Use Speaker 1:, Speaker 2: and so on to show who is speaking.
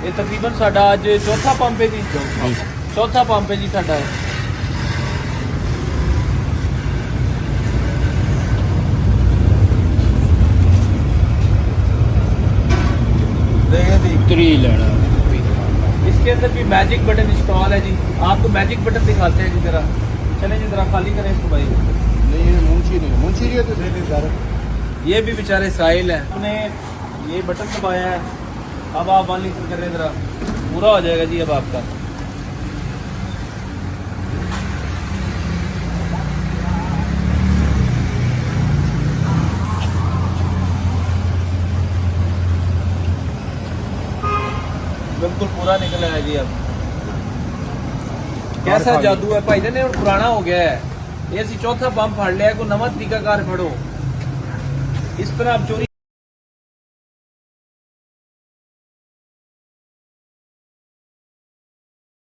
Speaker 1: ये तकरीबन साडा अज चौथा पंप है जी, चौथा पंप है जी साडा।
Speaker 2: उतरी लेना।
Speaker 1: इसके अंदर भी मैजिक बटन इंस्टॉल है जी। आपको मैजिक बटन दिखाते हैं जी जरा। चलें जी जरा खाली करें इसको भाई।
Speaker 2: नहीं ये मुंशी नहीं, मुंशी जी तो
Speaker 1: ये भी बेचारे साहिल हैं, उन्होंने ये बटन दबाया है। अब आप 1 लीटर करें जरा, पूरा हो जाएगा जी अब आपका। बिल्कुल पूरा निकल आया जी अब। कैसा जादू है भाई ने, पुराना हो गया है ये। असं चौथा पंप फड़ लिया, कोई नवा तरीका कार फड़ो। इस तरह आप चोरी